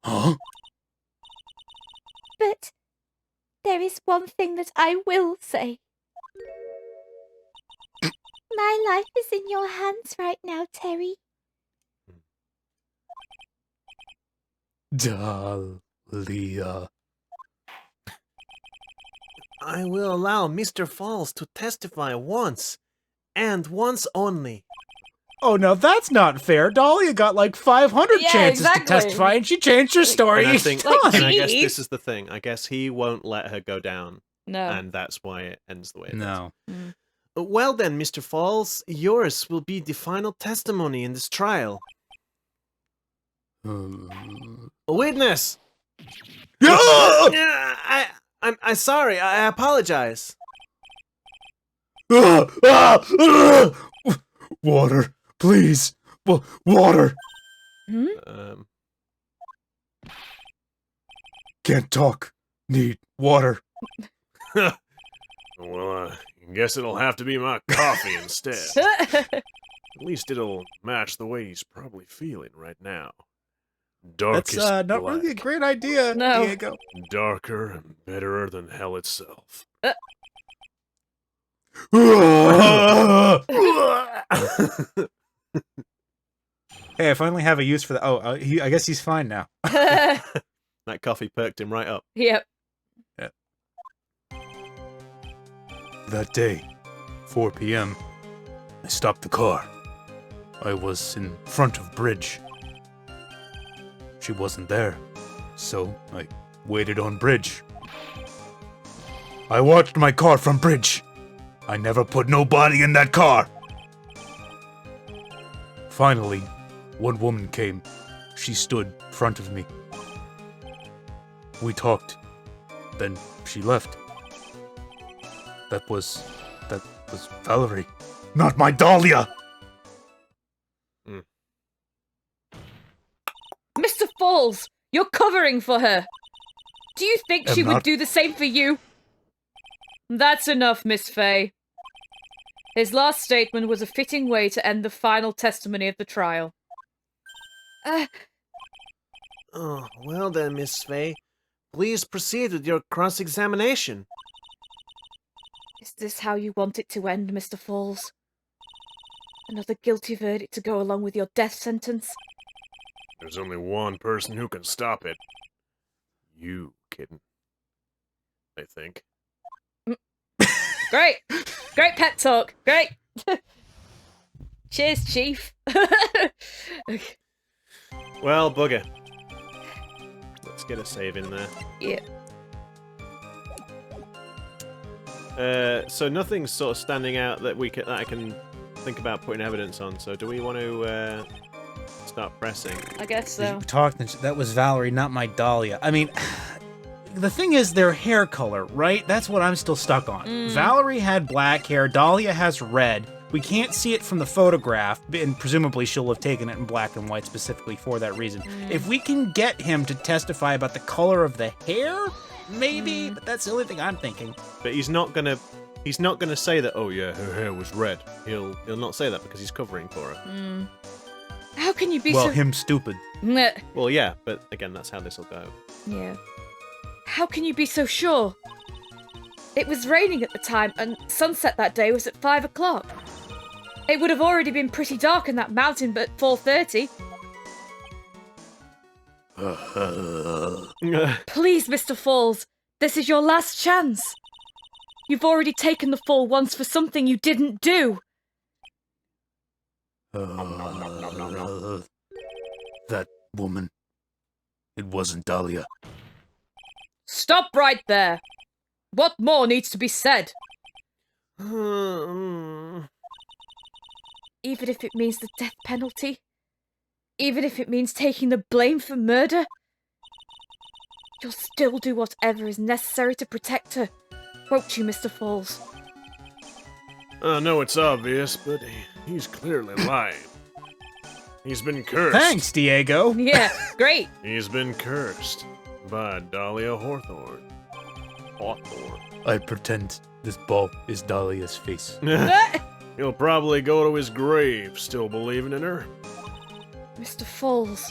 Huh? But there is one thing that I will say. My life is in your hands right now, Terry. Dahlia. I will allow Mr. Fawles to testify once, and once only. Oh, no, that's not fair. Dahlia got like 500 Yeah, chances exactly. to testify, and she changed her story And I each think, time. and I guess Jeez. this is the thing. I guess he won't let her go down, No. and that's why it ends the way it No. Mm. does. Well then, Mr. Fawles, yours will be the final testimony in this trial. Witness! Yeah! I'm sorry. I apologize. Water, please. Water. Um, Can't talk. Need water. Well, I guess it'll have to be my coffee instead. At least it'll match the way he's probably feeling right now. That's Darkest not black. really a great idea, No. Diego. Darker and bitterer than hell itself. Hey, I finally have a use for that. Oh, I guess he's fine now. that coffee perked him right up. Yep. That day, 4 p.m., I stopped the car. I was in front of bridge. She wasn't there, so I waited on bridge. I watched my car from bridge. I never put nobody in that car. Finally, one woman came. She stood in front of me. We talked. Then she left. That was Valerie. Not my Dahlia! Mr. Fawles, you're covering for her. Do you think she would do the same for you? That's enough, Miss Fay. His last statement was a fitting way to end the final testimony of the trial. Oh, well then, Miss Fay. Please proceed with your cross-examination. Is this how you want it to end, Mr. Fawles? Another guilty verdict to go along with your death sentence? There's only one person who can stop it. You, kitten. I think. Great! Great pet talk! Great! Cheers, Chief. Okay. Well, bugger. Let's get a save in there. Yeah. So nothing's sort of standing out that I can think about putting evidence on. So do we want to start pressing? I guess so. That was Valerie, not my Dahlia. I mean, the thing is their hair color, right? That's what I'm still stuck on. Valerie had black hair, Dahlia has red. We can't see it from the photograph, and presumably she'll have taken it in black and white specifically for that reason. If we can get him to testify about the color of the hair, maybe, but that's the only thing I'm thinking. But he's not gonna say that. Oh yeah, her hair was red. He'll not say that because he's covering for her. How can you be Well, so... him stupid. Meh. Well, yeah, but again, that's how this will go. Yeah. How can you be so sure? It was raining at the time, and sunset that day was at 5 o'clock. It would have already been pretty dark in that mountain at 4:30. Please, Mr. Fawles, this is your last chance. You've already taken the fall once for something you didn't do. That woman. It wasn't Dahlia. Stop right there. What more needs to be said? Even if it means the death penalty? Even if it means taking the blame for murder? You'll still do whatever is necessary to protect her, won't you, Mr. Fawles? I know it's obvious, but he's clearly lying. He's been cursed. Thanks, Diego. Yeah, great. He's been cursed by Dahlia Hawthorne. I pretend this ball is Dahlia's face. He'll probably go to his grave still believing in her. Mr. Fawles.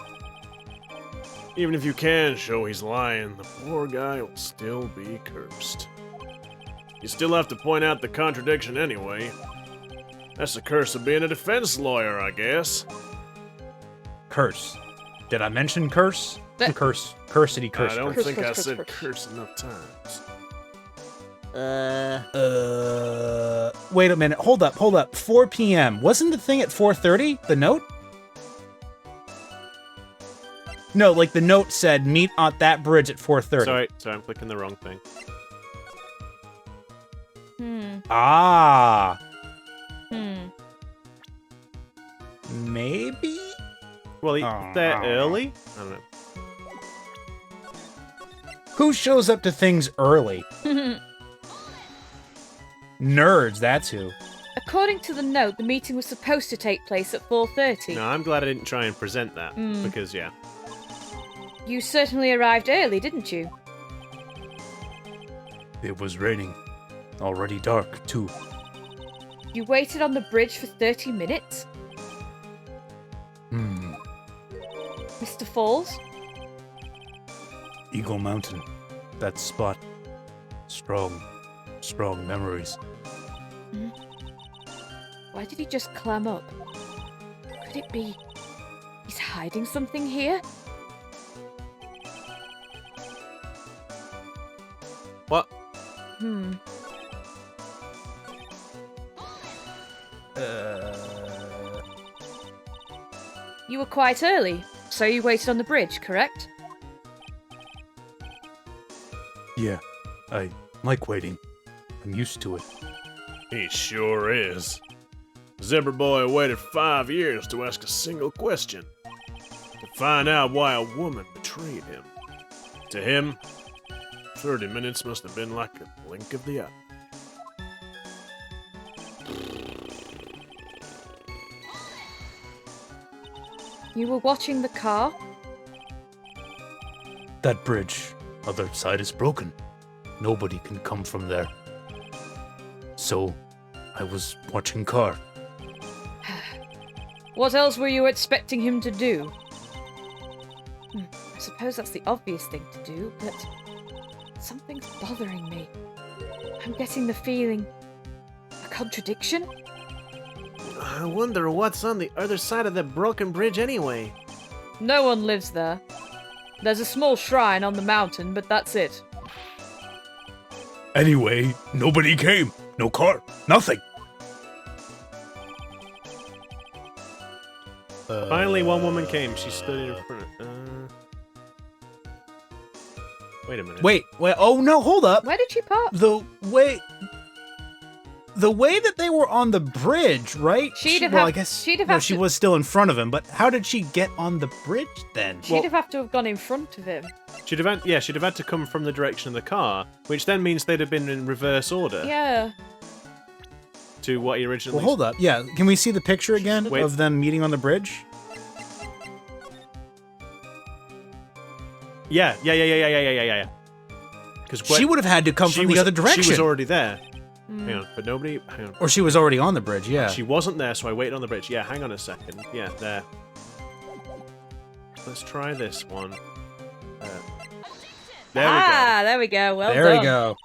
Even if you can show he's lying, the poor guy will still be cursed. You still have to point out the contradiction anyway. That's the curse of being a defense lawyer, I guess. Curse. Did I mention curse? Curse. Cursity curse. I don't Curse, think curse, I curse, said curse. curse enough times. Wait a minute. Hold up. 4 p.m. Wasn't the thing at 4:30? The note? No, like the note said, meet at that bridge at 4:30. Sorry, I'm clicking the wrong thing. Ah. Maybe? Well, they're early? I don't know. Who shows up to things early? Nerds, that's who. According to the note, the meeting was supposed to take place at 4:30. No, I'm glad I didn't try and present that, because, yeah. You certainly arrived early, didn't you? It was raining. Already dark, too. You waited on the bridge for 30 minutes? Mr. Fawles? Eagle Mountain. That spot. Strong memories. Why did he just clam up? Could it be he's hiding something here? What? You were quite early, so you waited on the bridge, correct? Yeah, I like waiting. I'm used to it. He sure is. Zebra Boy waited 5 years to ask a single question. To find out why a woman betrayed him. To him, 30 minutes must have been like a blink of the eye. You were watching the car? That bridge, other side is broken. Nobody can come from there. So, I was watching car. What else were you expecting him to do? I suppose that's the obvious thing to do, but something's bothering me. I'm getting the feeling... a contradiction? I wonder what's on the other side of that broken bridge anyway. No one lives there. There's a small shrine on the mountain, but that's it. Anyway, nobody came. No car. Nothing. Finally, one woman came. She stood in front of... Wait a minute. Wait, oh no, hold up. Where did she park? The way that they were on the bridge, right? She'd have well, had- I guess she'd have no, had she to- was still in front of him, but how did she get on the bridge then? She'd have to have gone in front of him. She'd have had to come from the direction of the car, which then means they'd have been in reverse order Yeah. to what he originally... Well, hold up. Yeah, can we see the picture again Wait. of them meeting on the bridge? Yeah. Because She would have had to come from the other direction. She was already there. Hang on, but nobody... Hang on. Or she was already on the bridge, yeah. She wasn't there, so I waited on the bridge. Yeah, hang on a second. Yeah, there. Let's try this one. There we go. There we go. Well there done. we go.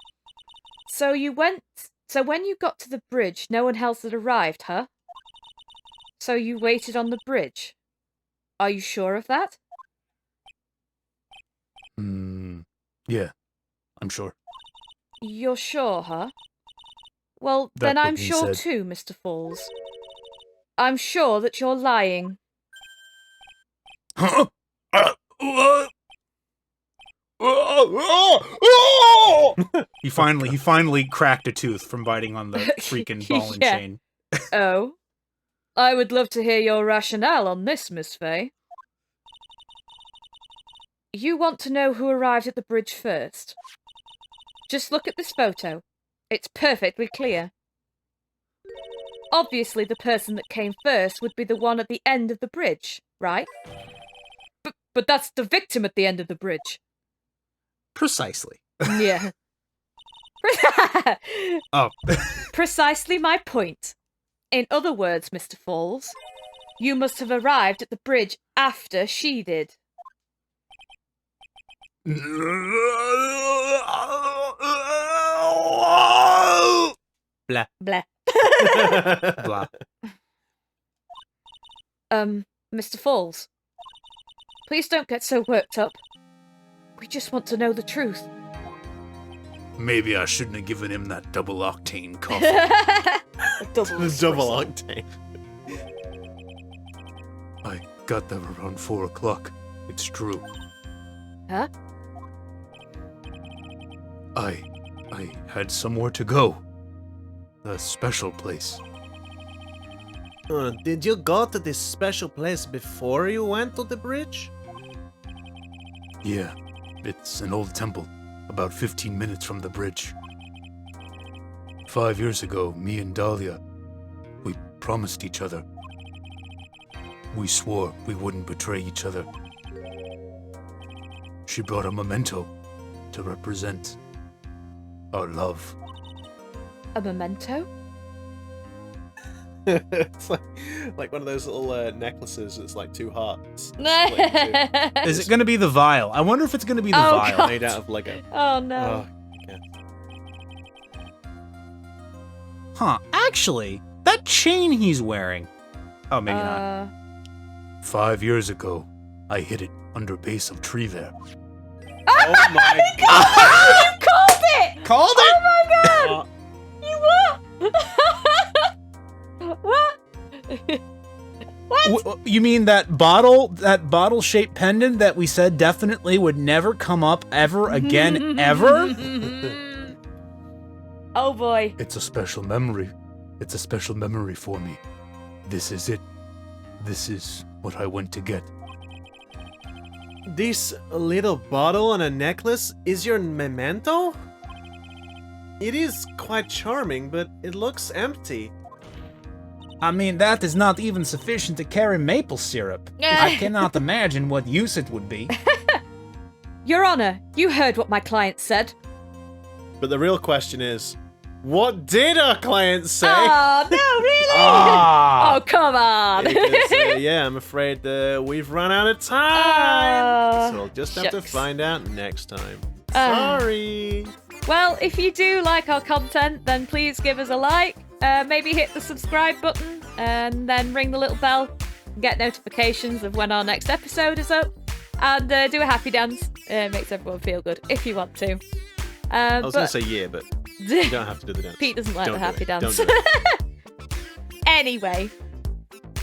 So when you got to the bridge, no one else had arrived, huh? So you waited on the bridge. Are you sure of that? Yeah, I'm sure. You're sure, huh? Well, That then I'm what he sure said. too, Mr. Fawles. I'm sure that you're lying. Huh? He finally cracked a tooth from biting on the freaking ball and Yeah. chain. Oh? I would love to hear your rationale on this, Miss Fay. You want to know who arrived at the bridge first? Just look at this photo. It's perfectly clear. Obviously, the person that came first would be the one at the end of the bridge, right? But that's the victim at the end of the bridge. Precisely. Yeah. Oh. Precisely my point. In other words, Mr. Fawles, you must have arrived at the bridge after she did. Blah. Blah. Blah. Mr. Fawles, please don't get so worked up. We just want to know the truth. Maybe I shouldn't have given him that double octane coffee. Double The double octane. I got there around 4 o'clock. It's true. Huh? I had somewhere to go. A special place. Did you go to this special place before you went to the bridge? Yeah, it's an old temple, about 15 minutes from the bridge. 5 years ago, me and Dahlia, we promised each other. We swore we wouldn't betray each other. She brought a memento to represent our love. A memento? It's like one of those little necklaces that's like 2 hearts. Is it going to be the vial? I wonder if it's going to be the Oh, vial. God. Made out of Lego. Oh no. yeah. Huh. Actually, that chain he's wearing. Oh, maybe not. 5 years ago, I hid it under base of tree there. Oh my You called it! Called it? Oh my god! god! You what? What? What? You mean that bottle-shaped pendant that we said definitely would never come up ever again, ever? Oh boy. It's a special memory. It's a special memory for me. This is it. This is what I went to get. This little bottle on a necklace is your memento? It is quite charming, but it looks empty. I mean, that is not even sufficient to carry maple syrup. I cannot imagine what use it would be. Your Honor, you heard what my client said. But the real question is, what did our client say? Oh, no, really? Oh, come on. Because, yeah, I'm afraid we've run out of time. Oh, So we'll just have to shucks. find out next time. Sorry. Well, if you do like our content, then please give us a like. Maybe hit the subscribe button and then ring the little bell. Get notifications of when our next episode is up. And do a happy dance. Makes everyone feel good if you want to. I was going to say yeah, but you don't have to do the dance. Pete doesn't like Don't the do happy it. dance. Don't do it. Anyway,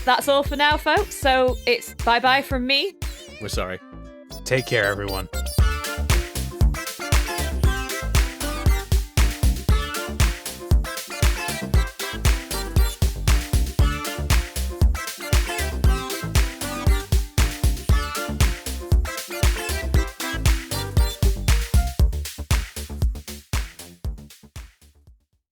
that's all for now, folks. So it's bye-bye from me. We're sorry. Take care, everyone.